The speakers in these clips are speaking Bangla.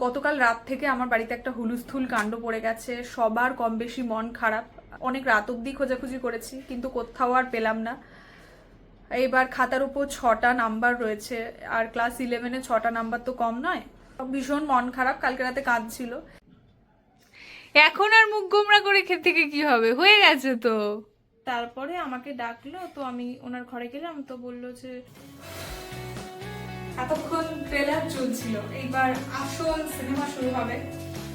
গতকাল রাত থেকে আমার বাড়িতে একটা হুলুস্থুল কাণ্ড পড়ে গেছে। সবার কম বেশি মন খারাপ। অনেক রাত অবধি খোঁজাখুঁজি করেছি, কিন্তু কোথাও আর পেলাম না। এইবার খাতার উপর 6টা নাম্বার রয়েছে, আর ক্লাস 11-এ 6টা নাম্বার তো কম নয়। ভীষণ মন খারাপ, কালকে রাতে কাঁদছিল। এখন আর মুখ গোমরা করে থেকে কি হবে, হয়ে গেছে তো। তারপরে আমাকে ডাকলো, তো আমি ওনার ঘরে গেলাম, তো বললো যে এতক্ষণ ট্রেলার চলছিল, এইবার আসল সিনেমা শুরু হবে।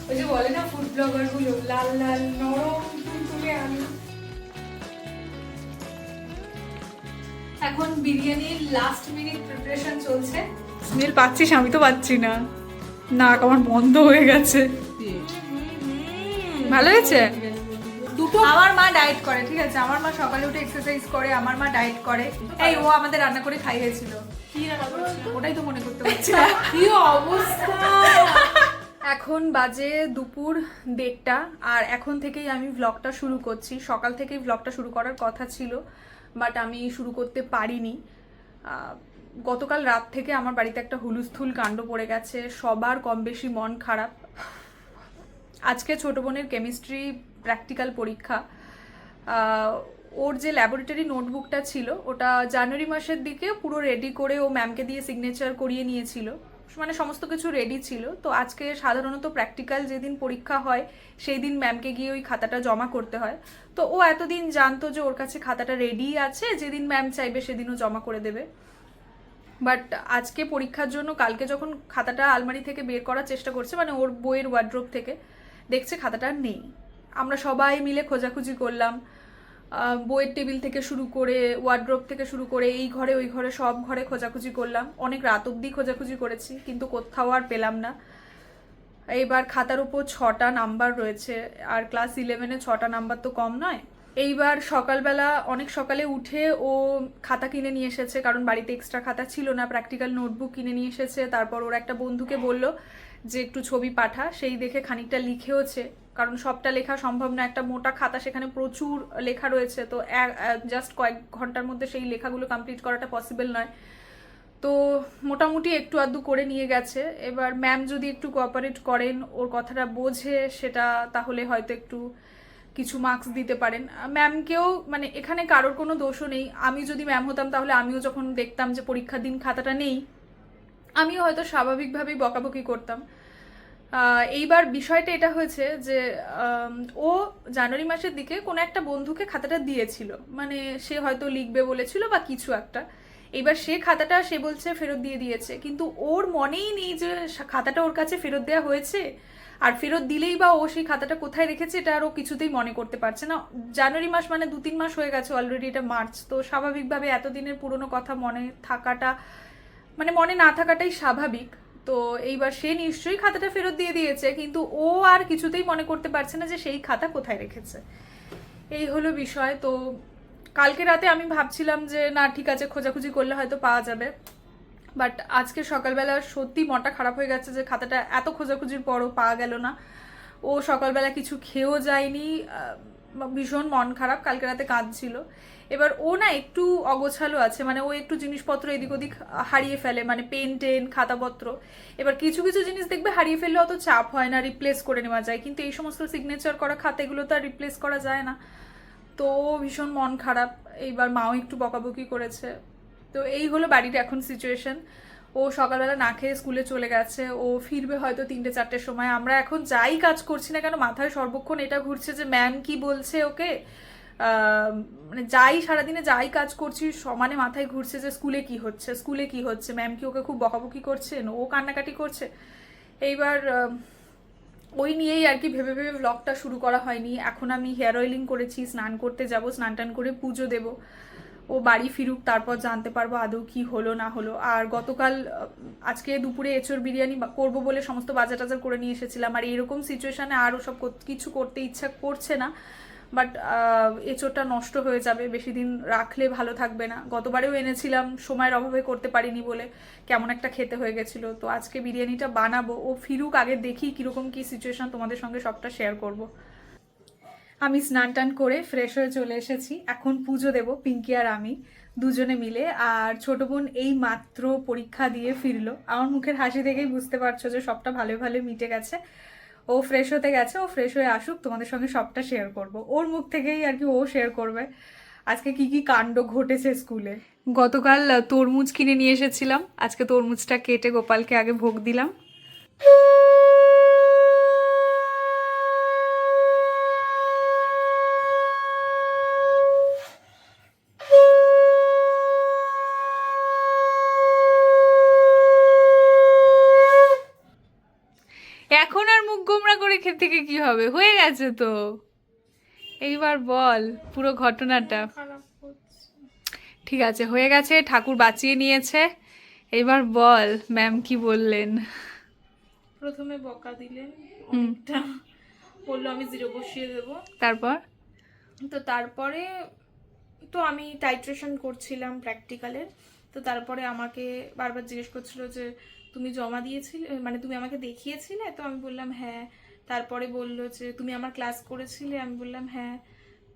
ওই যে বলে না ফুড ব্লগার গুলো, লাল লাল নরম তুলতুলে আলু। এখন বিরিয়ানির লাস্ট মিনিট প্রিপারেশন চলছে। স্মেল পাচ্ছিস? আমি তো পাচ্ছি না, নাক আমার বন্ধ হয়ে গেছে। ভালো হয়েছে? দুটো। আমার মা ডায়েট করে, ঠিক আছে? আমার মা সকালে উঠে এক্সারসাইজ করে, আমার মা ডায়েট করে। এই ও আমাদের রান্না করে খাইয়েছিল। কি রান্না করেছিল ওটাই তো মনে করতে পারছি না। কি অবস্থা! এখন বাজে দুপুর 1:30, আর এখন থেকেই আমি ভ্লগটা শুরু করছি। সকাল থেকেই ভ্লগটা শুরু করার কথা ছিল, বাট আমি শুরু করতে পারিনি। গতকাল রাত থেকে আমার বাড়িতে একটা হুলুস্থুল কাণ্ড পড়ে গেছে। সবার কম বেশি মন খারাপ। আজকে ছোট বোনের কেমিস্ট্রি প্র্যাকটিক্যাল পরীক্ষা। ওর যে ল্যাবরেটরি নোটবুকটা ছিল, ওটা জানুয়ারি মাসের দিকে পুরো রেডি করে ও ম্যামকে দিয়ে সিগনেচার করিয়ে নিয়েছিল, মানে সমস্ত কিছু রেডি ছিল। তো আজকে সাধারণত প্র্যাকটিক্যাল যেদিন পরীক্ষা হয় সেই দিন ম্যামকে গিয়ে ওই খাতাটা জমা করতে হয়। তো ও এতদিন জানতো যে ওর কাছে খাতাটা রেডি আছে, যেদিন ম্যাম চাইবে সেদিনও জমা করে দেবে। বাট আজকে পরীক্ষার জন্য কালকে যখন খাতাটা আলমারি থেকে বের করার চেষ্টা করছে, মানে ওর বইয়ের ওয়ার্ড্রোব থেকে, দেখছে খাতাটা নেই। আমরা সবাই মিলে খোঁজাখুঁজি করলাম, বইয়ের টেবিল থেকে শুরু করে ওয়ার্ড্রোব থেকে শুরু করে এই ঘরে ওই ঘরে সব ঘরে খোঁজাখুঁজি করলাম। অনেক রাত অবধি খোঁজাখুঁজি করেছি, কিন্তু কোথাও আর পেলাম না। এইবার খাতার উপর 6টা নাম্বার রয়েছে, আর ক্লাস 11-এ 6টা নাম্বার তো কম নয়। এইবার সকালবেলা অনেক সকালে উঠে ও খাতা কিনে নিয়ে এসেছে, কারণ বাড়িতে এক্সট্রা খাতা ছিল না। প্র্যাকটিক্যাল নোটবুক কিনে নিয়ে এসেছে। তারপর ওর একটা বন্ধুকে বলল যে একটু ছবি পাঠা, সেই দেখে খানিকটা লিখেওছে, কারণ সবটা লেখা সম্ভব না। একটা মোটা খাতা, সেখানে প্রচুর লেখা রয়েছে, তো জাস্ট কয়েক ঘন্টার মধ্যে সেই লেখাগুলো কমপ্লিট করাটা পসিবল নয়। তো মোটামুটি একটু আধটু করে নিয়ে গেছে। এবার ম্যাম যদি একটু কোঅপারেট করেন, ওর কথাটা বোঝে সেটা, তাহলে হয়তো একটু কিছু মার্কস দিতে পারেন। ম্যামকেও, মানে এখানে কারোর কোনো দোষও নেই। আমি যদি ম্যাম হতাম, তাহলে আমিও যখন দেখতাম যে পরীক্ষার দিন খাতাটা নেই, আমিও হয়তো স্বাভাবিকভাবেই বকাবকি করতাম। এইবার বিষয়টা এটা হয়েছে যে ও জানুয়ারি মাসের দিকে কোনো একটা বন্ধুকে খাতাটা দিয়েছিল, মানে সে হয়তো লিখবে বলেছিল বা কিছু একটা। এইবার সে খাতাটা সে বলছে ফেরত দিয়ে দিয়েছে, কিন্তু ওর মনেই নেই যে খাতাটা ওর কাছে ফেরত দেওয়া হয়েছে। আর ফেরত দিলেই বা ও সেই খাতাটা কোথায় রেখেছে এটা আরও কিছুতেই মনে করতে পারছে না। জানুয়ারি মাস মানে 2-3 মাস হয়ে গেছে অলরেডি, এটা মার্চ। তো স্বাভাবিকভাবে এতদিনের পুরনো কথা মনে থাকাটা, মানে মনে না থাকাটাই স্বাভাবিক। তো এইবার সে নিশ্চয়ই খাতাটা ফেরত দিয়ে দিয়েছে, কিন্তু ও আর কিছুতেই মনে করতে পারছে না যে সেই খাতা কোথায় রেখেছে। এই হলো বিষয়। তো কালকে রাতে আমি ভাবছিলাম যে না ঠিক আছে, খোঁজাখুঁজি করলে হয়তো পাওয়া যাবে। বাট আজকে সকালবেলা সত্যি মনটা খারাপ হয়ে গেছে যে খাতাটা এত খোঁজাখুঁজির পরও পাওয়া গেল না। ও সকালবেলা কিছু খেয়েও যায়নি, ভীষণ মন খারাপ, কালকে রাতে কাঁদছিল। এবার ও না একটু অগোছালো আছে, মানে ও একটু জিনিসপত্র এদিক ওদিক হারিয়ে ফেলে, মানে পেন টেন খাতাপত্র। এবার কিছু কিছু জিনিস দেখবে হারিয়ে ফেললে অত চাপ হয় না, রিপ্লেস করে নেওয়া যায়, কিন্তু এই সমস্ত সিগনেচার করা খাতা এগুলো তো আর রিপ্লেস করা যায় না। তো ভীষণ মন খারাপ। এইবার মাও একটু বকাবকি করেছে। তো এই হলো বাড়ির এখন সিচুয়েশন। ও সকালবেলা না খেয়ে স্কুলে চলে গেছে, ও ফিরবে হয়তো 3-4টের সময়। আমরা এখন যাই কাজ করছি না কেন, মাথায় সর্বক্ষণ এটা ঘুরছে যে ম্যাম কি বলছে ওকে। মানে যাই সারাদিনে যাই কাজ করছি, সমানে মাথায় ঘুরছে যে স্কুলে কি হচ্ছে, স্কুলে কি হচ্ছে, ম্যাম কি ওকে খুব বকাবকি করছেন, ও কান্নাকাটি করছে। এইবার ওই নিয়েই আর কি ভেবে ভেবে ব্লগটা শুরু করা হয়নি। এখন আমি হেয়ার অয়েলিং করেছি, স্নান করতে যাব, স্নান টান করে পুজো দেব। ও বাড়ি ফিরুক, তারপর জানতে পারবো আদৌ কি হলো না হলো। আর গতকাল আজকে দুপুরে এঁচোড় বিরিয়ানি করবো বলে সমস্ত বাজার টাজার করে নিয়ে এসেছিলাম, আর এরকম সিচুয়েশানে আর ওসব কিছু করতে ইচ্ছা করছে না। বাট এঁচোড়টা নষ্ট হয়ে যাবে, বেশি দিন রাখলে ভালো থাকবে না। গতবারেও এনেছিলাম, সময়ের অভাবে করতে পারিনি বলে কেমন একটা খেতে হয়ে গেছিলো। তো আজকে বিরিয়ানিটা বানাবো, ও ফিরুক আগে, দেখি কীরকম কী সিচুয়েশান, তোমাদের সঙ্গে সবটা শেয়ার করব। আমি স্নান টান করে ফ্রেশ হয়ে চলে এসেছি, এখন পুজো দেব পিঙ্কি আর আমি দুজনে মিলে। আর ছোট বোন এই মাত্র পরীক্ষা দিয়ে ফিরলো। আমার মুখের হাসি দেখেই বুঝতে পারছো যে সবটা ভালো ভালো মিটে গেছে। ও ফ্রেশ হতে গেছে, ও ফ্রেশ হয়ে আসুক, তোমাদের সঙ্গে সবটা শেয়ার করব। ওর মুখ থেকেই আর কি ও শেয়ার করবে আজকে কি কি কাণ্ড ঘটেছে স্কুলে। গতকাল তরমুজ কিনে নিয়ে এসেছিলাম, আজকে তরমুজটা কেটে গোপালকে আগে ভোগ দিলাম। এখন আর মুখ গোমরা করে থেকে কি হবে, হয়ে গেছে তো। এইবার বল পুরো ঘটনাটা। ঠিক আছে, হয়ে গেছে, ঠাকুর বাঁচিয়ে নিয়েছে। এবার বল ম্যাম কি বললেন। প্রথমে বকা দিলেন অনেকটা, বললো আমি 0 বসিয়ে দেবো। তারপর তো তারপরে তো আমি টাইট্রেশন করছিলাম প্র্যাকটিক্যালের। তো তারপরে আমাকে বারবার জিজ্ঞেস করছিল যে তুমি জমা দিয়েছিলে, মানে তুমি আমাকে দেখিয়েছিলে? তো আমি বললাম হ্যাঁ। তারপরে বললো যে তুমি আমার ক্লাস করেছিলে? আমি বললাম হ্যাঁ।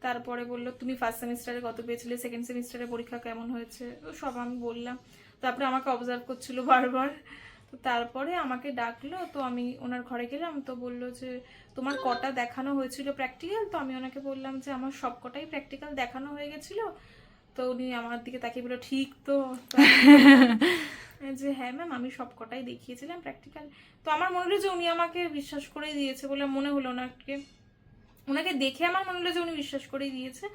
তারপরে বললো তুমি ফার্স্ট সেমিস্টারে কত পেয়েছিলে, সেকেন্ড সেমিস্টারে পরীক্ষা কেমন হয়েছে, তো সব আমি বললাম। তারপরে আমাকে অবজার্ভ করছিল বারবার। তো তারপরে আমাকে ডাকলো, তো আমি ওনার ঘরে গেলাম। তো বললো যে তোমার কটা দেখানো হয়েছিল প্র্যাকটিক্যাল? তো আমি ওনাকে বললাম যে আমার সব কটাই প্র্যাকটিক্যাল দেখানো হয়ে গেছিল। তো উনি আমার দিকে তাকিয়ে বললো ঠিক তো? তো আমি বললাম যে হ্যাঁ ম্যাম আমি সব কটাই দেখিয়েছিলাম প্র্যাকটিক্যাল। তো আমার মনে হলো যে উনি আমাকে বিশ্বাস করেই দিয়েছে বলে মনে হলো। ওনাকে দেখে আমার মনে হলো যে উনি বিশ্বাস করেই দিয়েছে।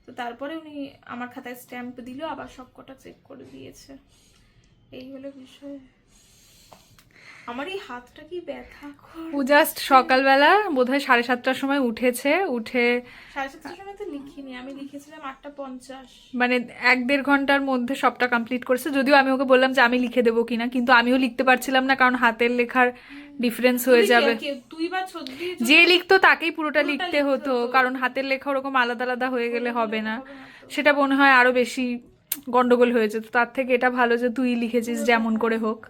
তো তারপরে উনি আমার খাতায় স্ট্যাম্প দিল, আবার সব কটা চেক করে দিয়েছে। এই হলো বিষয়। আমার এই হাতটা কি ব্যথা করে। ও জাস্ট সকালবেলা বোধহয় 7:30টার সময় উঠেছে, উঠে 7:30টার সময় তো লিখিনি, আমি লিখেছিলাম 8:50। মানে 1-1.5 ঘন্টার মধ্যে সবটা কমপ্লিট করেছে। যদিও আমি ওকে বললাম যে আমি লিখে দেবো কিনা, কিন্তু আমিও লিখতে পারছিলাম না, কারণ হাতের লেখার ডিফারেন্স হয়ে যাবে। তুই বা ছদ্রি যে লিখতো তাকেই পুরোটা লিখতে হতো, কারণ হাতের লেখা ওরকম আলাদা আলাদা হয়ে গেলে হবে না। সেটা মনে হয় আরো বেশি গন্ডগোল হয়ে যেত। তার থেকে এটা ভালো যে তুই লিখেছিস যেমন করে হোক।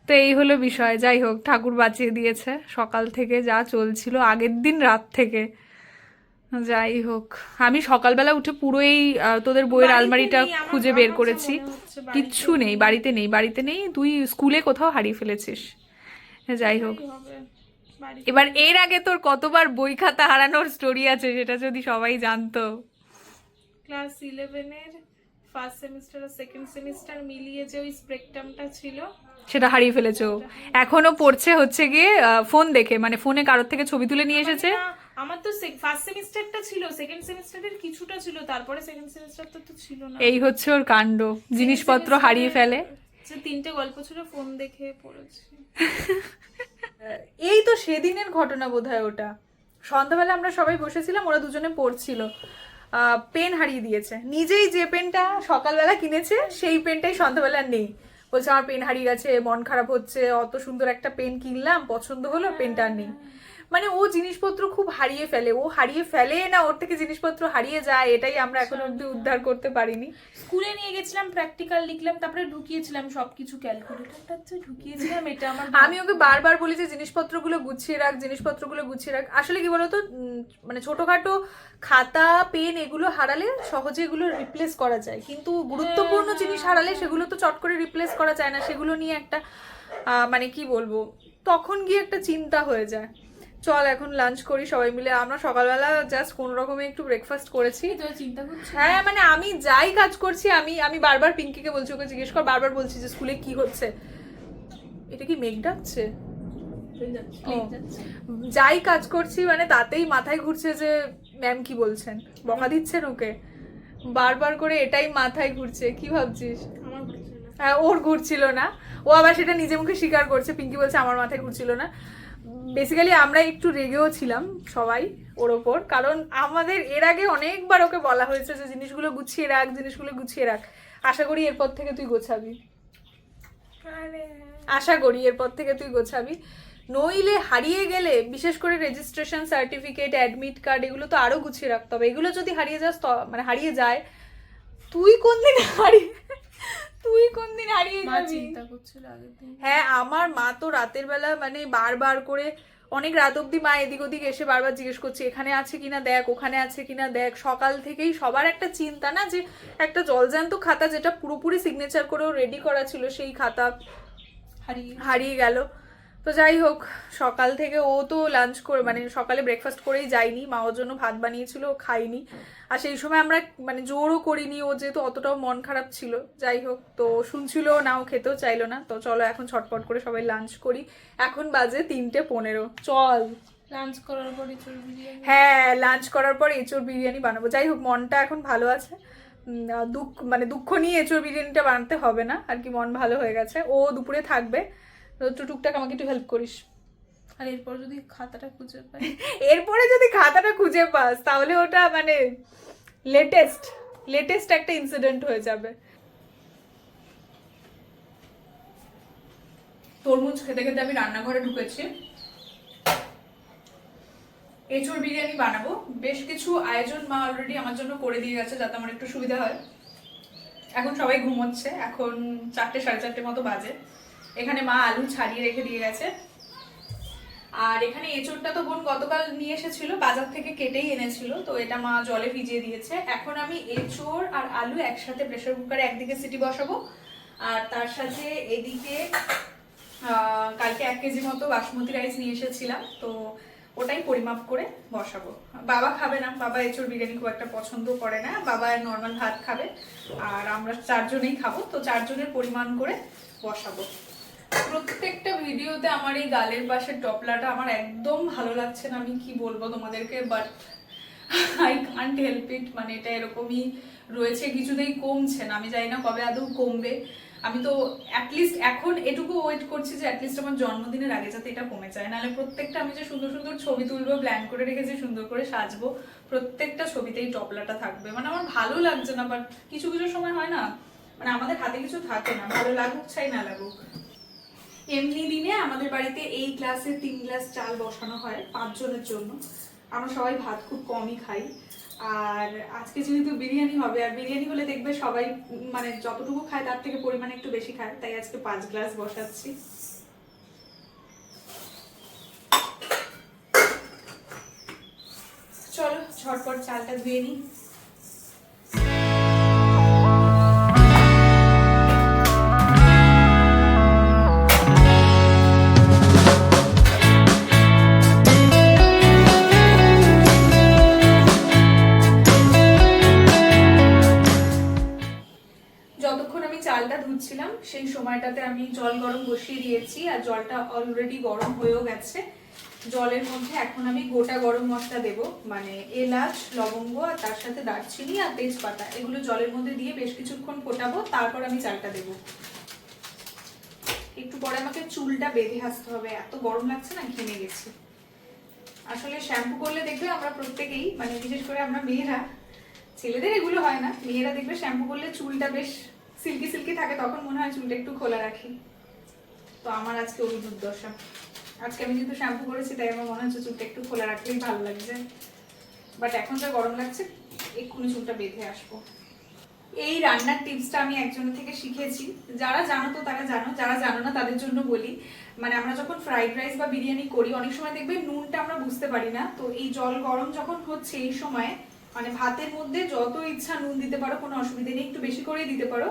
তো এই হলো বিষয়। যাই হোক, ঠাকুর বাঁচিয়ে দিয়েছে। সকাল থেকে যা চলছিল আগের দিন রাত থেকে। যাই হোক, আমি সকালবেলা উঠে পুরো এই তোদের বইয়ের আলমারিটা খুঁজে বের করেছি। কিচ্ছু নেই, বাড়িতে নেই, বাড়িতে নেই। তুই স্কুলে কোথাও হারিয়ে ফেলেছিস। যাই হোক, এবার এর আগে তোর কতবার বই খাতা হারানোর স্টোরি আছে সেটা যদি সবাই জানতো। ক্লাস 11-এর ফার্স্ট সেমিস্টার আর সেকেন্ড সেমিস্টার মিলিয়ে যে ওই স্পেকট্রামটা ছিল সেটা হারিয়ে ফেলেছো। এখনো পড়ছে হচ্ছে গিয়ে ফোন দেখে, মানে ফোনে কারোর থেকে ছবি তুলে নিয়ে এসেছে। আমার তো ফার্স্ট সেমিস্টারটা ছিল, সেকেন্ড সেমিস্টারের কিছুটা ছিল, তারপরে সেকেন্ড সেমিস্টারটা তো ছিল না। এই হচ্ছে ওর কাণ্ড, জিনিসপত্র হারিয়ে ফেলে। যে 3টে গল্প ছিল ফোন দেখে পড়েছি। এই তো সেদিনের ঘটনা বোধহয় ওটা। সন্ধ্যাবেলা আমরা সবাই বসেছিলাম, ওরা দুজনে পড়ছিল। পেন হারিয়ে দিয়েছে। নিজেই যে পেনটা সকালবেলা কিনেছে সেই পেনটাই সন্ধ্যাবেলা নেই। বলছে আমার পেন হারিয়ে গেছে, মন খারাপ হচ্ছে, অত সুন্দর একটা পেন কিনলাম, পছন্দ হলো, পেনটা আর নেই। মানে ও জিনিসপত্র খুব হারিয়ে ফেলে। ও হারিয়ে ফেলে না, ওর থেকে জিনিসপত্র হারিয়ে যায়, এটাই আমরা এখন অব্দি উদ্ধার করতে পারিনি। স্কুলে নিয়ে গেছিলাম, প্র্যাকটিক্যাল লিখলাম, তারপরে ঢুকিয়েছিলাম সবকিছু, ক্যালকুলেটরটা হচ্ছে ঢুকিয়েছিলাম। এটা আমার আমি ওকে বারবার বলি যে জিনিসপত্রগুলো গুছিয়ে রাখ, জিনিসপত্রগুলো গুছিয়ে রাখ। আসলে কি বলতো, মানে ছোটখাটো খাতা পেন এগুলো হারালে সহজে এগুলো রিপ্লেস করা যায়, কিন্তু গুরুত্বপূর্ণ জিনিস হারালে সেগুলো তো চট করে রিপ্লেস করা যায় না। সেগুলো নিয়ে একটা মানে কি বলবো, তখন গিয়ে একটা চিন্তা হয়ে যায়। চল এখন লাঞ্চ করি সবাই মিলে। আমরা সকালবেলা জাস্ট কোন রকমে একটু ব্রেকফাস্ট করেছি। চিন্তা করছি। হ্যাঁ, মানে আমি যাই কাজ করছি, আমি বারবার পিঙ্কিকে বলছি, ওকে জিজ্ঞেস কর, বারবার বলছি যে স্কুলে কি হচ্ছে। এটা কি মেঘ ডাকছে? যাই কাজ করছি মানে তাতেই মাথায় ঘুরছে যে ম্যাম কি বলছেন, বকা দিচ্ছেন ওকে। বারবার করে এটাই মাথায় ঘুরছে। কি ভাবছিস? হ্যাঁ, ওর ঘুরছিল না। ও আবার সেটা নিজে মুখে স্বীকার করছে। পিঙ্কি বলছে আমার মাথায় ঘুরছিল না। বেসিক্যালি আমরা একটু রেগেও ছিলাম সবাই ওর ওপর, কারণ আমাদের এর আগে অনেকবার ওকে বলা হয়েছে যে জিনিসগুলো গুছিয়ে রাখ, জিনিসগুলো গুছিয়ে রাখ। আশা করি এরপর থেকে তুই গোছাবি, আশা করি এরপর থেকে তুই গোছাবি। নইলে হারিয়ে গেলে, বিশেষ করে রেজিস্ট্রেশন সার্টিফিকেট, অ্যাডমিট কার্ড, এগুলো তো আরো গুছিয়ে রাখতে হবে। এগুলো যদি হারিয়ে যাস, মানে হারিয়ে যায়, তুই কোন দিন হারিয়ে যাবি? চিন্তা করছিল আগের দিন। হ্যাঁ, আমার মা তো রাতের বেলা মানে বারবার করে অনেক রাত অবধি মা এদিক ওদিক এসে বারবার জিজ্ঞেস করছে এখানে আছে কিনা দেখ, ওখানে আছে কিনা দেখ। সকাল থেকেই সবার একটা চিন্তা না, যে একটা জলজ্যান্ত খাতা যেটা পুরোপুরি সিগনেচার করেও রেডি করা ছিল, সেই খাতা হারিয়ে গেল। তো যাই হোক, সকাল থেকে ও তো লাঞ্চ করে মানে সকালে ব্রেকফাস্ট করেই যায়নি, মা ওর জন্য ভাত বানিয়েছিল, ও খাইনি। আর সেই সময় আমরা মানে জোরও করিনি, ও যেহেতু অতটাও মন খারাপ ছিল। যাই হোক, তো শুনছিল না, ও খেতেও চাইলো না। তো চলো এখন ছটপট করে সবাই লাঞ্চ করি। এখন বাজে 3:15। চল লাঞ্চ করার পর এঁচোড় বিরিয়ানি। হ্যাঁ, লাঞ্চ করার পর এঁচোড় বিরিয়ানি বানাবো। যাই হোক, মনটা এখন ভালো আছে। দুঃখ নিয়ে এঁচোড় বিরিয়ানিটা বানাতে হবে না আর কি, মন ভালো হয়ে গেছে। ও দুপুরে থাকবে, তো একটু টুকটাক আমাকে একটু হেল্প করিস। আর এরপর যদি খাতাটা খুঁজে পাই, এরপরে যদি খাতাটা খুঁজে পাস তাহলে ওটা মানে লেটেস্ট একটা ইনসিডেন্ট হয়ে যাবে। তরমুজ খেতে খেতে আমি রান্নাঘরে ঢুকেছি। এঁচোড় বিরিয়ানি বানাবো। বেশ কিছু আয়োজন মা অলরেডি আমার জন্য করে দিয়ে গেছে, যাতে আমার একটু সুবিধা হয়। এখন সবাই ঘুমোচ্ছে, এখন 4টে 4:30 মতো বাজে। এখানে মা আলু ছাড়িয়ে রেখে দিয়ে গেছে। আর এখানে এঁচোড়টা তো বোন গতকাল নিয়ে এসেছিল, বাজার থেকে কেটেই এনেছিল, তো এটা মা জলে ভিজিয়ে দিয়েছে। এখন আমি এঁচোড় আর আলু একসাথে প্রেসার কুকারে একদিকে সিটি বসাবো, আর তার সাথে এদিকে কালকে 1 কেজি মতো বাসমতি রাইস নিয়ে এসেছিলাম, তো ওটাই পরিমাপ করে বসাবো। বাবা খাবে না, বাবা এঁচোড় বিরিয়ানি খুব একটা পছন্দ করে না, বাবা নর্মাল ভাত খাবে। আর আমরা 4 জনেই খাবো, তো 4 জনের পরিমাণ করে বসাবো। প্রত্যেকটা ভিডিওতে আমার এই গালের পাশের টপলাটা আমার একদম ভালো লাগছে না, আমি কি বলবো তোমাদেরকে, but I can't help it. মানে এটা এরকমই রয়েছে, কিছুতেই কমছে না। আমি জানি না কবে আদৌ কমবে। আমি তো অ্যাটলিস্ট এখন এটুকু ওয়েট করছি যে অ্যাটলিস্ট আমার জন্মদিনের আগে যাতে এটা কমে যায়। নাহলে প্রত্যেকটা আমি যে সুন্দর সুন্দর ছবি তুলবো, প্ল্যান করে রেখেছি সুন্দর করে সাজবো, প্রত্যেকটা ছবিতেই টপলাটা থাকবে। মানে আমার ভালো লাগছে না, বাট কিছু কিছু সময় হয় না, মানে আমাদের হাতে কিছু থাকে না, ভালো লাগুক চাই না লাগুক। এমনি দিনে আমাদের বাড়িতে এই গ্লাসে 3 গ্লাস চাল বসানো হয় 5 জনের জন্য। আমরা সবাই ভাত খুব কমই খাই। আর আজকে যেহেতু বিরিয়ানি হবে, আর বিরিয়ানি হলে দেখবে সবাই মানে যতটুকু খায় তার থেকে পরিমাণে একটু বেশি খায়, তাই আজকে 5 গ্লাস বসাচ্ছি। চলো ঝটপট চালটা ধুয়ে নিই। চালটা ধুচ্ছিলাম সেই সময়টাতে আমি জল গরম বসিয়ে দিয়েছি, আর জলটা অলরেডি গরম হয়েও গেছে। জলের মধ্যে এখন আমি গোটা গরম মশলা দেব, মানে এলাচ, লবঙ্গ, আর তার সাথে দারচিনি আর তেজপাতা, এগুলো জলের মধ্যে দিয়ে বেশ কিছুক্ষণ ফোটাবো, তারপর আমি চালটা দেব। একটু পরে আমাকে চুলটা বেঁধে আসতে হবে, এত গরম লাগছে না, ঘেমে গেছি। আসলে শ্যাম্পু করলে দেখবে আমরা প্রত্যেকেই, মানে বিশেষ করে আমরা মেয়েরা, ছেলেদের এগুলো হয় না, মেয়েরা দেখবে শ্যাম্পু করলে চুলটা বেশ সিল্কি সিল্কি থাকে, তখন মনে হয় চুলটা একটু খোলা রাখি। তো আমার আজকে ওই দুর্দশা। আজকে আমি যেহেতু শ্যাম্পু করেছি তাই আমার মনে হচ্ছে চুলটা একটু খোলা রাখলেই ভালো লাগছে, বাট এখন যা গরম লাগছে এক্ষুনি চুলটা বেঁধে আসবো। এই রান্নার টিপসটা আমি একজনের থেকে শিখেছি। যারা জানো তো তারা জানো, যারা জানো না তাদের জন্য বলি। মানে আমরা যখন ফ্রাইড রাইস বা বিরিয়ানি করি, অনেক সময় দেখবে নুনটা আমরা বুঝতে পারি না। তো এই জল গরম যখন হচ্ছে এই সময় মানে ভাতের মধ্যে যত ইচ্ছা নুন দিতে পারো, কোনো অসুবিধা নেই, একটু বেশি করেই দিতে পারো,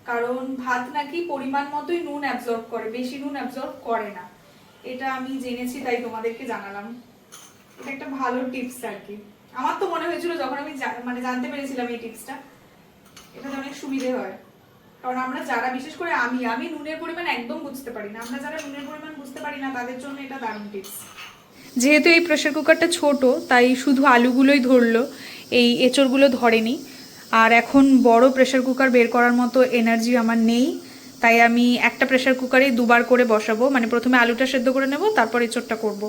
কারণ ভাত নাকি পরিমাণ মতোই নুন অ্যাবজর্ব করে, বেশি নুন অ্যাবজর্ব করে না। এটা আমি জেনেছি তাই তোমাদেরকে জানালাম। এটা একটা ভালো টিপস আর কি। আমার তো মনে হয়েছিল যখন আমি মানে জানতে পেরেছিলাম এই টিপসটা, এটাতে অনেক সুবিধে হয়। কারণ আমরা যারা, বিশেষ করে আমি নুনের পরিমাণ একদম বুঝতে পারি না, আমরা যারা নুনের পরিমাণ বুঝতে পারি না তাদের জন্য এটা দারুণ টিপস। যেহেতু এই প্রেসার কুকারটা ছোট, তাই শুধু আলুগুলোই ধরলো, এই এঁচড়গুলো ধরেনি। আর এখন বড় প্রেসার কুকার বের করার মতো এনার্জি আমার নেই, তাই আমি একটা প্রেসার কুকারেই 2বার করে বসাবো। মানে প্রথমে আলুটা সেদ্ধ করে নেব, তারপর এঁচড়টা করব।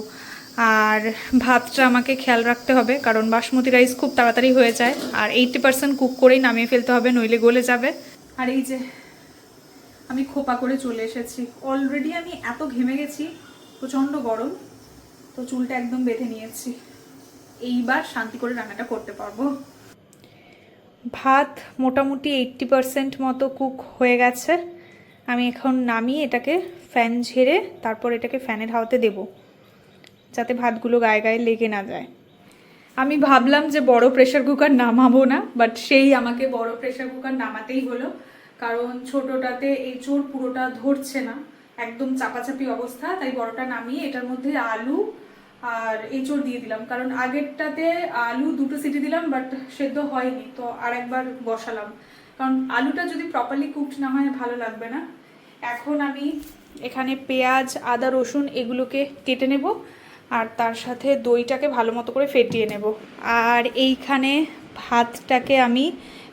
আর ভাতটা আমাকে খেয়াল রাখতে হবে, কারণ বাসমতি রাইস খুব তাড়াতাড়ি হয়ে যায়, আর 80% কুক করেই নামিয়ে ফেলতে হবে, নইলে গলে যাবে। আর এই যে আমি খোপা করে চলে এসেছি, অলরেডি আমি এত ঘেমে গেছি, প্রচণ্ড গরম, তো চুলটা একদম বেঁধে নিয়েছি। এইবার শান্তি করে রান্নাটা করতে পারবো। ভাত মোটামুটি 80% মতো কুক হয়ে গেছে। আমি এখন নামিয়ে এটাকে ফ্যান ঝেড়ে তারপর এটাকে ফ্যানের হাওয়াতে দেব। যাতে ভাতগুলো গায়ে গায়ে লেগে না যায়। আমি ভাবলাম যে বড় প্রেশার কুকার নামাবো না, বাট সেই আমাকে বড় প্রেশার কুকার নামাতেই হলো, কারণ ছোটোটাতে এঁচোড় পুরোটা ধরছে না, একদম চাপাচাপি অবস্থা। তাই বড়টা নামিয়ে এটার মধ্যে আলু আর এঁচোড় দিয়ে দিলাম, কারণ আগেরটাতে আলু 2টো সিটি দিলাম বাট সেদ্ধ হয়নি, তো আর একবার বসালাম, কারণ আলুটা যদি প্রপারলি কুকড না হয় ভালো লাগবে না। এখন আমি এখানে পেঁয়াজ, আদা, রসুন এগুলোকে কেটে নেব, আর তার সাথে দইটাকে ভালো মতো করে ফেটিয়ে নেব। আর এইখানে ভাতটাকে আমি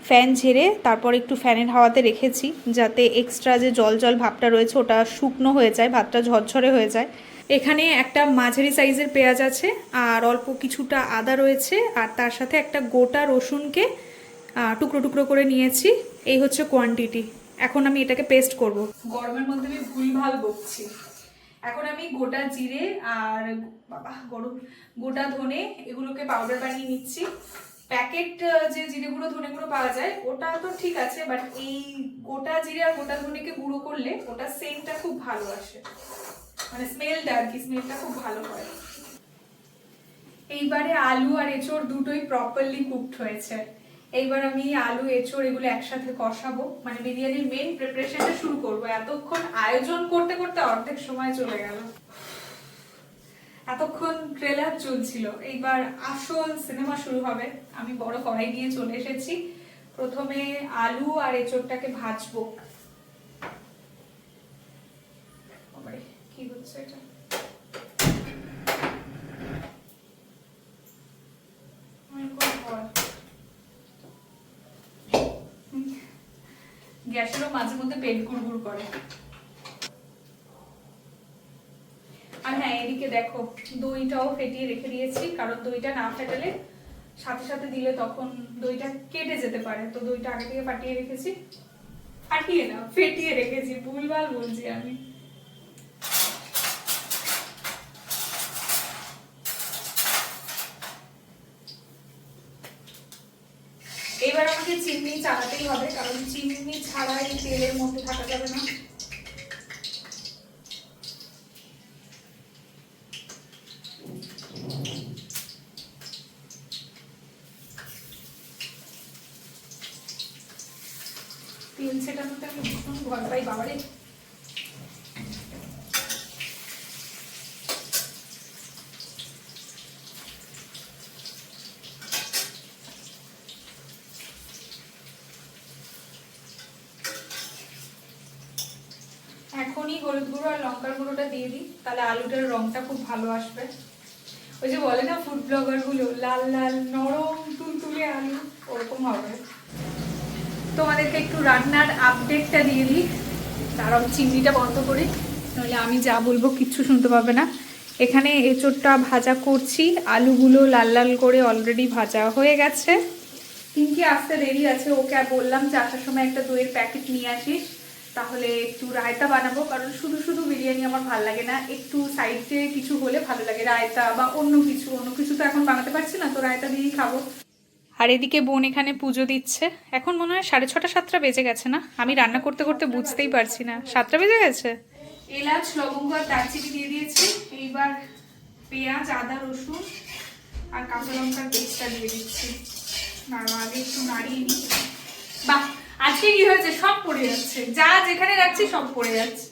ফ্যান ঝেড়ে তারপর একটু ফ্যানের হাওয়াতে রেখেছি, যাতে এক্সট্রা যে জল জল ভাবটা রয়েছে ওটা শুকনো হয়ে যায়, ভাতটা ঝরঝরে হয়ে যায়। এখানে একটা মাঝারি সাইজের পেঁয়াজ আছে, আর অল্প কিছুটা আদা রয়েছে, আর তার সাথে একটা গোটা রসুনকে টুকরো টুকরো করে নিয়েছি। এই হচ্ছে কোয়ান্টিটি। এখন আমি এটাকে পেস্ট করব। গরমের মধ্যে আমি ভুলভাল বকছি। এখন আমি গোটা জিরে আর গোটা ধনে এগুলোকে পাউডার বানিয়ে নিচ্ছি। প্যাকেট যে জিরে গুঁড়ো ধনে গুঁড়ো পাওয়া যায় ওটা তো ঠিক আছে, বাট এই গোটা জিরে আর গোটা ধনেকে গুঁড়ো করলে ওটা সেন্টটা খুব ভালো আসে, মানে স্মেলটা আর কি, স্মেলটা খুব ভালো হয়। এইবারে আলু আর এঁচোড় দুটোই প্রপারলি কুকড হয়েছে। এইবার আমি আলু এঁচোড় এগুলো একসাথে কষাবো, মানে বিরিয়ানির মেইন প্রিপারেশনটা শুরু করবো। এতক্ষণ আয়োজন করতে করতে অর্ধেক সময় চলে গেল, এতক্ষণ ট্রেলার চলছিল, এইবার আসল সিনেমা শুরু হবে। আমি বড় কড়াই নিয়ে চলে এসেছি। প্রথমে আলু আর এঁচোড়টাকে ভাজবো। কি হচ্ছে এটা? গ্যাসেরও মাঝে মধ্যে পেট গুড়গুড় করে। আর হ্যাঁ, এদিকে দেখো দইটাও ফেটিয়ে রেখে দিয়েছি, কারণ দইটা না ফেটালে সাথে সাথে দিলে তখন দইটা কেটে যেতে পারে, তো দইটা আগে থেকে ফাটিয়ে রেখেছি। ফাটিয়ে না, ফেটিয়ে রেখেছি, ভুলভাল বলছি আমি। এবার আমাকে চিনি চালাতেই হবে, কারণ চিনি ছাড়া এই তেলের মধ্যে থাকা যাবে না। তেল ছেটানোতে আমি ভীষণ ভয় পাই বাবারে। এখনই হলুদ গুঁড়ো আর লঙ্কার গুঁড়োটা দিয়ে দিই, তাহলে আলুটার রংটা খুব ভালো আসবে। ওই যে বলে না ফুড ব্লগার গুলো, লাল লাল নরম তুলতুলে আলু, ওরকম হবে। তোমাদেরকে একটু রান্নার আপডেটটা দিয়ে দিই। তারাও চিমনিটা বন্ধ করি, নাহলে আমি যা বলবো কিচ্ছু শুনতে পাবে না। এখানে এঁচোড়টা ভাজা করছি, আলুগুলো লাল লাল করে অলরেডি ভাজা হয়ে গেছে। পিঙ্কি আসতে দেরি আছে, ওকে বললাম যে আসার সময় একটা দইয়ের প্যাকেট নিয়ে আসিস, তাহলে একটু রায়তা বানাবো, কারণ শুধু শুধু বিরিয়ানি আমার ভালো লাগে না, একটু সাইডে কিছু হলে ভালো লাগে, রায়তা বা অন্য কিছু তো এখন বানাতে পারছি না, তো রায়তা দিয়েই খাবো। আর এদিকে বোন এখানে পুজো দিচ্ছে। এখন মনে হয় 6:30 7টা বেজে গেছে না? আমি রান্না করতে করতে বুঝতেই পারছি না, 7টা বেজে গেছে। এলাচ, লবঙ্গ আর দারচিনি দিয়ে দিয়েছি। এইবার পেঁয়াজ, আদা, রসুন আর কাঁচা লঙ্কার পেস্টটা দিয়ে দিচ্ছি। আগে একটু নাড়িয়ে নিই। বাহ, আজকে কি হয়েছে, সব পড়ে যাচ্ছে, যা যেখানে রাখছি সব পড়ে যাচ্ছে।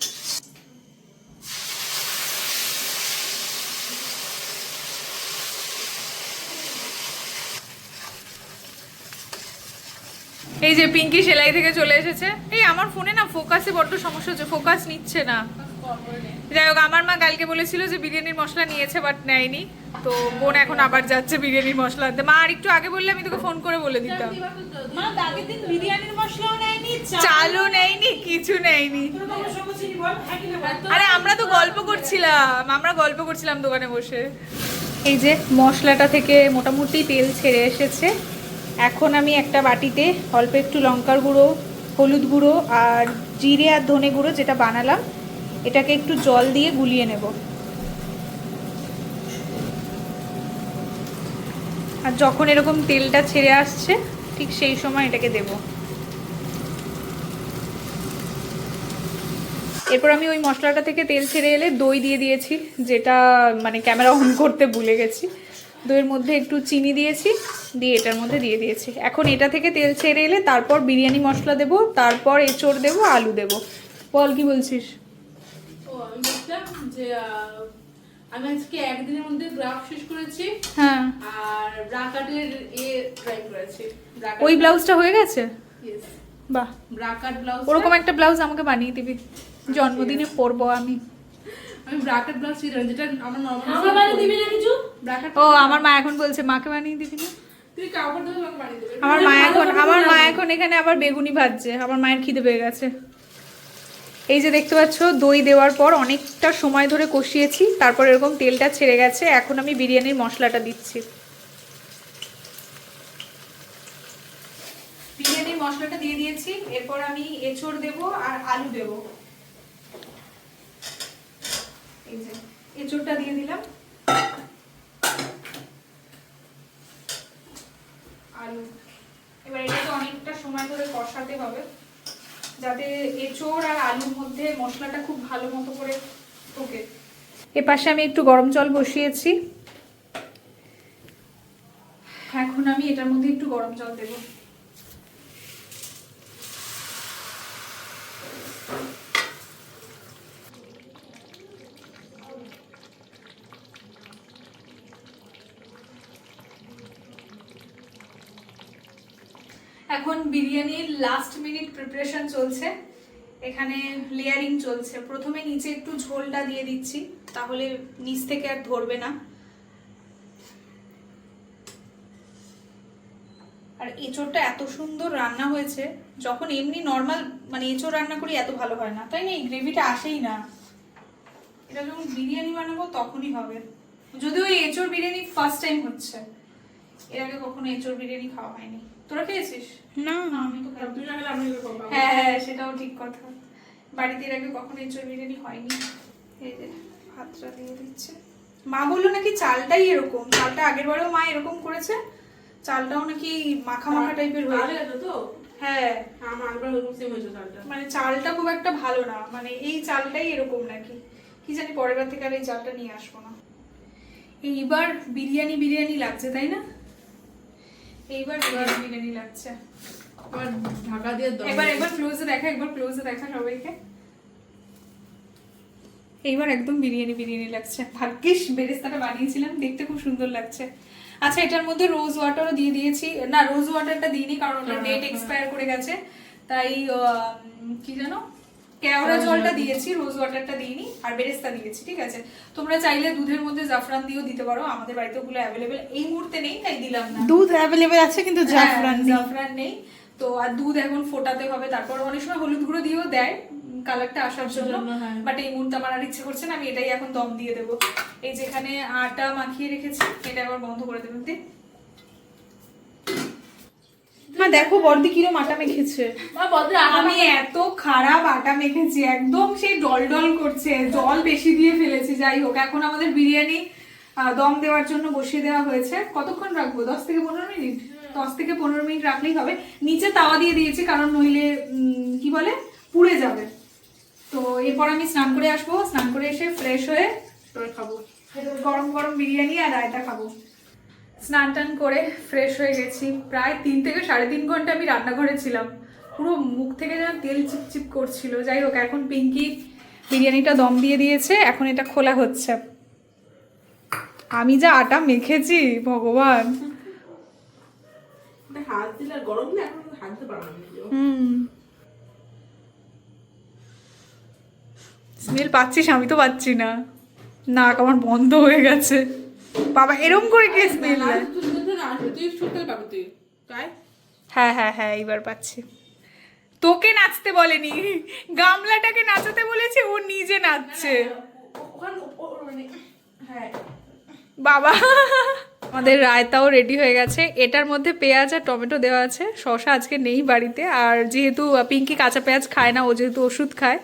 এই যে পিঙ্কি সেলাই থেকে চলে এসেছে। এই আমার ফোনে না ফোকাসে বড্ড সমস্যা হচ্ছে, ফোকাস নিচ্ছে না। যাই হোক, আমার মা কালকে বলেছিল যে বিরিয়ানির মশলা নিয়েছে বাট নেয়নি, তো বোন এখন আবার যাচ্ছে বিরিয়ানির মশলা আনতে। মা আর একটু আগে বললে আমি তোকে ফোন করে বলে দিতাম। চালও নেয়নি, কিছু নেয়নি। আরে আমরা তো গল্প করছিলাম দোকানে বসে। এই যে মশলাটা থেকে মোটামুটি তেল ছেড়ে এসেছে। এখন আমি একটা বাটিতে অল্প একটু লঙ্কার গুঁড়ো, হলুদ গুঁড়ো আর জিরে আর ধনে গুঁড়ো যেটা বানালাম, এটাকে একটু জল দিয়ে গুলিয়ে নেব। আর যখন এরকম তেলটা ছেড়ে আসছে ঠিক সেই সময় এটাকে দেব। এরপর আমি ওই মশলাটা থেকে তেল ছেড়ে এলে দই দিয়ে দিয়েছি, যেটা মানে ক্যামেরা অন করতে ভুলে গেছি। দইয়ের মধ্যে একটু চিনি দিয়েছি, দিয়ে এটার মধ্যে দিয়ে দিয়েছি। এখন এটা থেকে তেল ছেড়ে এলে তারপর বিরিয়ানি মশলা দেবো, তারপর এঁচড় দেবো, আলু দেবো। বল কি বলছিস? ও আমি বলছিলাম যে আমি আজকে একদিনের মধ্যে গ্রাফ শেষ করেছি হ্যাঁ, আর ব্রাকাটের ট্রাই করেছি। ওই ব্লাউজটা হয়ে গেছে? Yes, বাহ, ব্রাকাট ব্লাউজ। ওরকম একটা ব্লাউজ আমাকে বানিয়ে দিবি, জন্মদিনে পরবো আমি। আমি ব্রাকাট ব্লাউজ ছিলাম, যেটা আমার নরমাল। আমাকে বানিয়ে দিবি না কিছু? ব্রাকাট ও আমার মা এখন বলছে মাকে বানিয়ে দিবি না? তুই কাপড় দিয়ে আমাকে বানিয়ে দেবে। আমার মা এখন এখানে আবার বেগুনি ভাজছে, আমার মায়ের খিদে পেয়ে গেছে। এই যে দেখতে পাচ্ছ, দই দেওয়ার পর অনেকটা সময় ধরে কষিয়েছি, তারপর এরকম তেলটা ছেড়ে গেছে। এখন আমি বিরিয়ানির মশলাটা দিচ্ছি। বিরিয়ানির মশলাটা দিয়ে দিয়েছি, এরপর আমি এঁচড় দেবো আর আলু দেবো। এই যে এঁচড়টা দিয়ে দিলাম, আলু। এবার এটাকে অনেকটা সময় ধরে কষাতে হবে, যাতে এঁচড় আর আলুর মধ্যে মশলাটা খুব ভালো মতো করে ঢোকে। এ পাশে আমি একটু গরম জল বসিয়েছি, এখন আমি এটার মধ্যে একটু গরম জল দেব। এখন বিরিয়ানির লাস্ট মিনিট প্রিপারেশন চলছে, এখানে লেয়ারিং চলছে। প্রথমে নিচে একটু ঝোলটা দিয়ে দিচ্ছি, তাহলে নিচ থেকে আর ধরবে না। আর এঁচোড়টা এত সুন্দর রান্না হয়েছে, যখন এমনি নর্মাল মানে এঁচোড় রান্না করি এত ভালো হয় না, তাই না? এই গ্রেভিটা আসেই না, এটা যখন বিরিয়ানি বানাবো তখনই হবে। যদিও এই এঁচোড় বিরিয়ানি ফার্স্ট টাইম হচ্ছে, এর আগে কখনো এঁচোড় বিরিয়ানি খাওয়া হয়নি। তোরা খেয়েছিস? না, আমি তো খাইনি। তুই না খেলে আমি কি করবো? হ্যাঁ হ্যাঁ, সেটাও ঠিক কথা। বাড়িতে এর আগে কখনো এঁচোড় বিরিয়ানি হয়নি। এই যে ভাতটা দিয়ে দিচ্ছে। মা বললো নাকি চালটাই এরকম, চালটা আগের বারেও মা এরকম করেছে, চালটাও নাকি মাখা মাখা টাইপের হয়ে ভালো যায়। হয়েছে তো? হ্যাঁ, আমার একবার ওরকম সেম হয়েছে চালটা। মানে চালটা খুব একটা ভালো না, মানে এই চালটাই এরকম নাকি, কি জানি। পরের বার থেকে আর এই চালটা নিয়ে আসবো না। এইবার বিরিয়ানি বিরিয়ানি লাগছে, তাই না? এইবার বিরিয়ানি লাগছে। আবার ঢাকা দিয়ে দাও। একবার ক্লোজে দেখা, একবার ক্লোজে দেখা সবাইকে। এইবার একদম বিরিয়ানি বিরিয়ানি লাগছে। ভাগ্যিস বেরেস্তাটা বানিয়েছিলাম, দেখতে খুব সুন্দর লাগছে। আচ্ছা, এটার মধ্যে রোজ ওয়াটারও দিয়ে দিয়েছি। না, রোজ ওয়াটারটা দিইনি, কারণ ওটা ডেট এক্সপায়ার করে গেছে, তাই কি জানো, কেওড়া জলটা দিয়েছি, রোজ ওয়াটারটা দিইনি। আর বেরেস্তা দিয়েছি, ঠিক আছে। তোমরা চাইলে দুধের মধ্যে জাফরান দিয়েও দিতে পারো, আমাদের বাড়িতে ওগুলো অ্যাভেলেবেল এই মুহূর্তে নেই, তাই দিলাম না। দুধ অ্যাভেলেবেল আছে কিন্তু জাফরান নেই তো। আর দুধ এখন ফোটাতে হবে, তারপর অনেক সময় হলুদ গুঁড়ো দিয়েও দেয় কালারটা আসার জন্য, বাট এই মুহূর্তে আমার আর ইচ্ছে করছে না, আমি এটাই এখন দম দিয়ে দেবো। এই যেখানে আটা মাখিয়ে রেখেছি, এটা আবার বন্ধ করে দেবেন। মা দেখো বর্দি কিরম আটা মেখেছে। আমি এত খারাপ আটা মেখেছি, একদম সেই ডল ডল করছে, জল বেশি দিয়ে ফেলেছি। যাই হোক, এখন আমাদের বিরিয়ানি দম দেওয়ার জন্য বসিয়ে দেওয়া হয়েছে। কতক্ষণ রাখবো? 10 থেকে 15 মিনিট। 10 থেকে 15 মিনিট রাখলেই হবে। নিচে তাওয়া দিয়ে দিয়েছি, কারণ নইলে কি বলে পুড়ে যাবে। তো এরপর আমি স্নান করে আসবো, স্নান করে এসে ফ্রেশ হয়ে খাবো গরম গরম বিরিয়ানি আর রায়তা খাবো। স্নান টান করে ফ্রেশ হয়ে গেছি, প্রায় 3 থেকে 3.5 ঘন্টা আমি রান্নাঘরে ছিলাম, পুরো মুখ থেকে যেন তেল চিপচিপ করছিল। যাই হোক, এখন পিঙ্কি বিরিয়ানিটা দম দিয়ে দিয়েছে, এখন এটা খোলা হচ্ছে। আমি যা আটা মেখেছি ভগবান। হাত দিলে গরম না, এখন হাত দিতে পারবো না। স্মেল পাচ্ছিস? আমি তো পাচ্ছি না, নাক আমার বন্ধ হয়ে গেছে। বাবা, এরম করে কে স্মেল দেয়? তুই সত্যি পাবো তুই, তাই? হ্যাঁ হ্যাঁ হ্যাঁ, এইবার পাচ্ছি। তোকে নাচতে বলেনি, গামলাটাকে নাচাতে বলেছে, ও নিজে নাচছে। হ্যাঁ, বাবা, আমাদের রায়তাও রেডি হয়ে গেছে। এটার মধ্যে পেঁয়াজ আর টমেটো দেওয়া আছে, শসা আজকে নেই বাড়িতে। আর যেহেতু পিঙ্কি কাঁচা পেঁয়াজ খায় না, ও যেহেতু ওষুধ খায়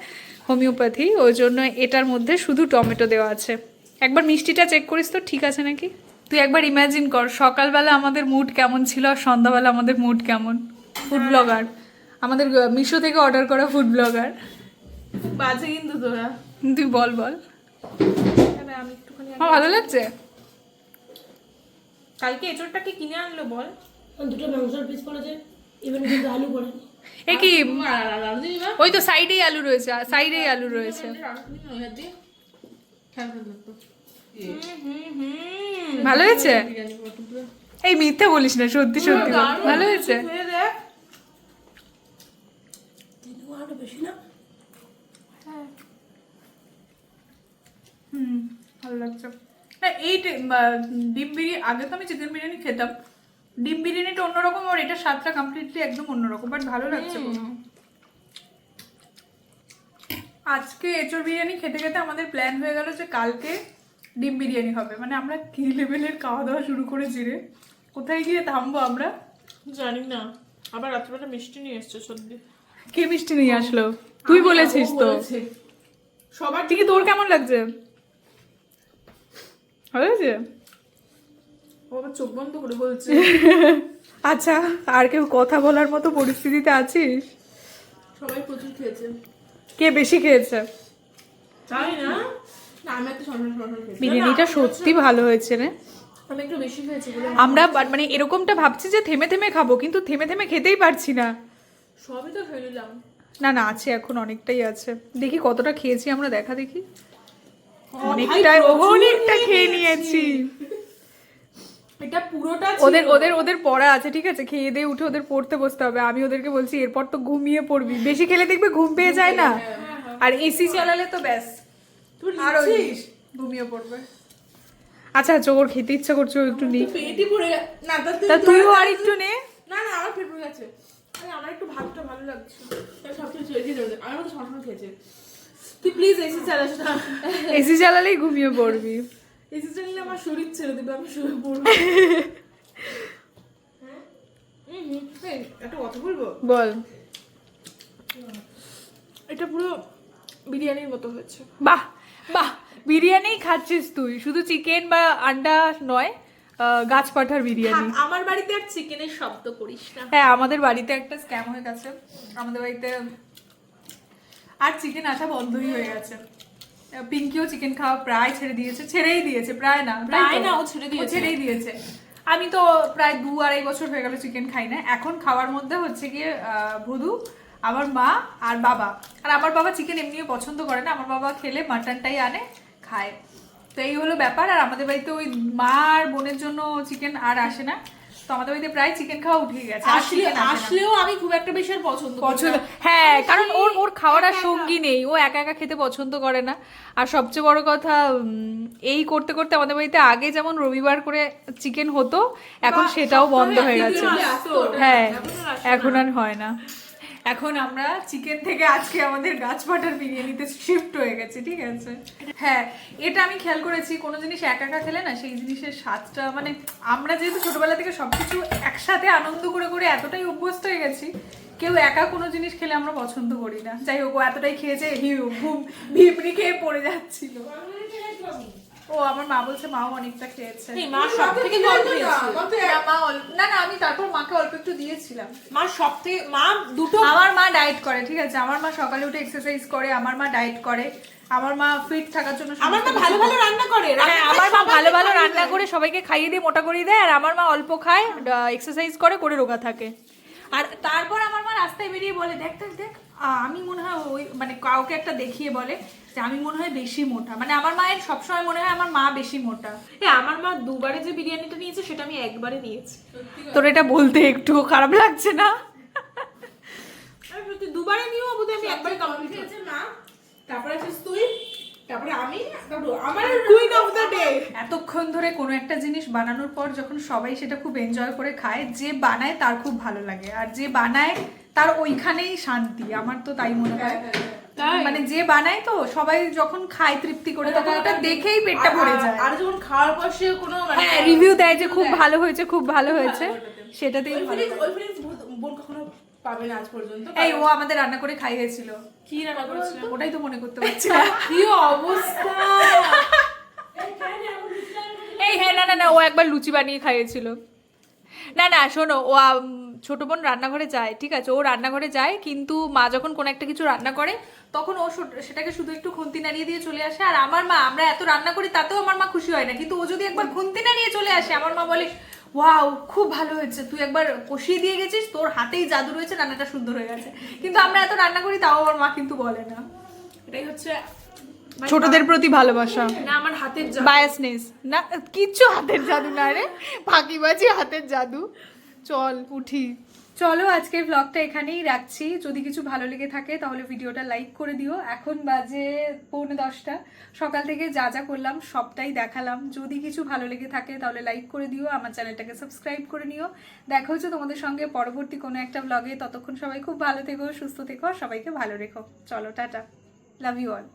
হোমিওপ্যাথি, ওই জন্য এটার মধ্যে শুধু টমেটো দেওয়া আছে। একবার মিষ্টিটা চেক করিস তো ঠিক আছে নাকি। তুই একবার ইমাজিন কর, সকালবেলা আমাদের মুড কেমন ছিল আর সন্ধ্যাবেলা আমাদের মুড কেমন। ফুড ব্লগার, আমাদের মিশো থেকে অর্ডার করা ফুড ব্লগার। বাজে কিন্তু তোরা। তুই বল বল। তাহলে আমি একটুখানি আমার ভালো লাগছে। কালকে এঁচড়টাকে কিনে আনলো বল। দুটো মাংসের পিস পড়েছে, ইভেন কিন্তু আলু পড়েনি। এ কি আলু দিবি না? ওই তো সাইডেই আলু রয়েছে, সাইডেই আলু রয়েছে। ভালো হয়েছে? এই মিথ্যে বলিস না, সত্যি সত্যি বল। ভালো হয়েছে? খেয়ে দেখ। আরো বেশি না? ভালো লাগছে। হ্যাঁ এই ডিম বিরিয়ানি, আগে তো আমি চিকেন বিরিয়ানি খেতাম, ডিম বিরিয়ানিটা অন্যরকম আর এটা স্বাদটা কমপ্লিটলি একদম অন্যরকম, বাট ভালো লাগছে খুব। আজকে এঁচড় বিরিয়ানি খেতে খেতে আমাদের প্ল্যান হয়ে গেল যে কালকে ডিম বিরিয়ানি হবে। মানে আমরা কি লেভেলের খাওয়া দাওয়া শুরু করেছি রে। কোথায় গিয়ে থামবো আমরা জানি না, আবার রাত্রিবেলা মিষ্টি নিয়ে এসছে সত্যি। কে মিষ্টি নিয়ে আসলো? তুই বলেছিস তো। সবার ঠিকই, তোর কেমন লাগছে? ভালো হয়েছে? ও আবার চোখ বন্ধ করে বলছে। আচ্ছা, আর কেউ কথা বলার মতো পরিস্থিতিতে আছিস? সবাই প্রচুর খেয়েছে। কে বেশি খেয়েছে? তাই না? না আমি একটু সরল খেয়েছি। বিরিয়ানিটা সত্যি ভালো হয়েছে রে। আমি একটু বেশি খেয়েছি বলে আমরা মানে এরকমটা ভাবছি যে থেমে থেমে খাবো, কিন্তু থেমে থেমে খেতেই পারছি না। সবই তো খেয়ে নিলাম। না না, আছে এখন অনেকটাই আছে। দেখি কতটা খেয়েছি আমরা, দেখা দেখি। অনেকটা খেয়ে নিয়েছি। এটা পুরোটা ওদের ওদের ওদের পড়া আছে, ঠিক আছে? খেয়ে দিয়ে উঠে ওদের পড়তে বসতে হবে। আমি ওদেরকে বলছি এরপর তো ঘুমিয়ে পড়বি, বেশি খেলে দেখবে ঘুম পেয়ে যায় না। আর এসি চালালে তো ব্যাস আর ঘুমিয়ে পড়বে। আচ্ছা আচ্ছা, ওর খেতে ইচ্ছা করছে, ও একটু নেই। পেটই পড়ে না তা তুইও আর একটু নে। না না আমার পেট পড়ে গেছে। আরে আমার একটু ভাতটা ভালো লাগছে। সব কিছু চলে গেছে। আমি তো সরল খেয়েছি। তুই প্লিজ এসি চালাস না। এসি চালালেই ঘুমিয়ে পড়বি। এসি চালালে আমার শরীর ছেড়ে দেবে, আমি শুয়ে পড়বো। একটা কথা বলবো? বল। এটা পুরো বিরিয়ানির মতো হয়েছে। বাহ বাহ, বিরিয়ানি খাচ্ছিস তুই, শুধু চিকেন বা আন্ডা নয়, গাছ পাঠার বিরিয়ানি। আমার বাড়িতে আর চিকেনের শব্দ করিস না। হ্যাঁ, আমাদের বাড়িতে একটা স্ক্যাম হয়ে গেছে। আমাদের বাড়িতে আর চিকেন আসা বন্ধই হয়ে গেছে। পিঙ্কিও চিকেন খাওয়া প্রায় ছেড়েই দিয়েছে, প্রায় না প্রায় না, ও ছেড়েই দিয়েছে। আমি তো প্রায় 2-2.5 বছর হয়ে গেল চিকেন খাই না। এখন খাওয়ার মধ্যে হচ্ছে গিয়ে ভুধু, আমার মা আর বাবা। আর আমার বাবা চিকেন এমনিও পছন্দ করে না, আমার বাবা খেলে মাটনটাই আনে খায়। তো এই হলো ব্যাপার। আর আমাদের বাড়িতে ওই মা আর বোনের জন্য চিকেন আর আসে না, তো আমাদের বাড়িতে প্রায় চিকেন খাওয়া উঠে গেছে। আসলেও আমি খুব একটা বেশি আর পছন্দ হ্যাঁ, কারণ ওর খাওয়ার আর সঙ্গী নেই, ও একা একা খেতে পছন্দ করে না। আর সবচেয়ে বড় কথা, এই করতে করতে আমাদের বাড়িতে আগে যেমন রবিবার করে চিকেন হতো, এখন সেটাও বন্ধ হয়ে গেছে। হ্যাঁ, এখন আর হয় না। এখন আমরা চিকেন থেকে আজকে আমাদের গাছ পাঠার বিরিয়ানিতে শিফট হয়ে গেছে, ঠিক আছে? হ্যাঁ, এটা আমি খেয়াল করেছি, কোনো জিনিস একা একা খেলে না সেই জিনিসের স্বাদটা, মানে আমরা যেহেতু ছোটবেলা থেকে সবকিছু একসাথে আনন্দ করে করে এতটাই অভ্যস্ত হয়ে গেছি, কেউ একা কোনো জিনিস খেলে আমরা পছন্দ করি না। যাই হোক, ও এতটাই খেয়েছে, ভিমড়ি খেয়ে পড়ে যাচ্ছিল। ও আমার মা বলছে মাও অনেকটা খেয়েছে। মা সব থেকে কম খেয়েছে। না না, আমি তারপর মাকে অল্প একটু দিয়েছিলাম। মা দুটো, আমার মা ডায়েট করে, ঠিক আছে? আমার মা সকালে উঠে এক্সারসাইজ করে, আমার মা ডায়েট করে, আমার মা ফিট থাকার জন্য আমার মা ভালো ভালো রান্না করে। হ্যাঁ, আমার মা ভালো ভালো রান্না করে সবাইকে খাইয়ে দিয়ে মোটা করে দেয়, আর আমার মা অল্প খায়, এক্সারসাইজ করে করে রোগা থাকে। আর তারপর আমার মা রাস্তায় বেরিয়ে বলে, দেখ দেখ দেখ, আমি মনে হয় ওই মানে কাউকে একটা দেখিয়ে বলে যে আমি মনে হয় বেশি মোটা। মানে আমার মায়ের সবসময় মনে হয় আমার মা বেশি মোটা। আমার মা দুবারে যে বিরিয়ানিটা নিয়েছে সেটা আমি একবারে নিয়েছি। তোর এটা বলতে একটু খারাপ লাগছে না? আমি দুবারে নিয়েও বোধহয় আমি একবারে কমপ্লিট করেছি। মা তারপরে আসিস তুই, তারপরে আমি, তারপরে আমার কুইন অফ দ্য ডে। এতক্ষণ ধরে কোনো একটা জিনিস বানানোর পর যখন সবাই সেটা খুব এনজয় করে খায়, যে বানায় তার খুব ভালো লাগে, আর যে বানায় তার ওইখানেই শান্তি। আমার তো তাই মনে হয়। মানে যে বানায় তো সবাই যখন খায় তৃপ্তি করে, তখন ওটা দেখেই পেটটা ভরে যায়। আর যখন খাওয়ার পর সে কোনো হ্যাঁ, রিভিউ দেয় যে খুব ভালো হয়েছে, খুব ভালো হয়েছে, সেটাতেই ভালো লাগে। ওই ফিলিংস বোন কখনো পাবে না আজ পর্যন্ত। এই ও আমাদের রান্না করে খাইয়েছিল। কি রান্না করেছিল ওটাই তো মনে করতে পারছি না। কি অবস্থা! এই হ্যাঁ, না না না, ও একবার লুচি বানিয়ে খাইয়েছিল। না না, শোনো, ও ছোট বোন রান্নাঘরে যায়, ঠিক আছে? ও রান্নাঘরে যায়, কিন্তু মা যখন কোনো একটা কিছু রান্না করে তখন ও সেটাকে শুধু একটু খুন্তি নাড়িয়ে দিয়ে চলে আসে। আর আমার মা, আমরা এত রান্না করি তাতেও আমার মা খুশি হয় না, কিন্তু ও যদি একবার খুন্তি নাড়িয়ে চলে আসে আমার মা বলে ওয়াও খুব ভালো হয়েছে, তুই একবার কষিয়ে দিয়ে গেছিস, তোর হাতেই জাদু রয়েছে, রান্নাটা সুন্দর হয়ে গেছে। কিন্তু আমরা এত রান্না করি তাও আমার মা কিন্তু বলে না। এটাই হচ্ছে ছোটদের প্রতি ভালোবাসা, না আমার হাতের বায়াসনেস না, কিচ্ছু হাতের জাদু না রে, ফাঁকিবাজি হাতের জাদু। চল উঠি। চলো আজকের ব্লগটা এখানেই রাখছি। যদি কিছু ভালো লেগে থাকে তাহলে ভিডিওটা লাইক করে দিও। এখন বাজে 9:45। সকাল থেকে যা যা করলাম সবটাই দেখালাম। যদি কিছু ভালো লেগে থাকে তাহলে লাইক করে দিও, আমার চ্যানেলটাকে সাবস্ক্রাইব করে নিও। দেখা হচ্ছে তোমাদের সঙ্গে পরবর্তী কোনো একটা ব্লগে। ততক্ষণ সবাই খুব ভালো থেকো, সুস্থ থেকো, সবাইকে ভালো রেখো। চলো টাটা, লাভ ইউ অল।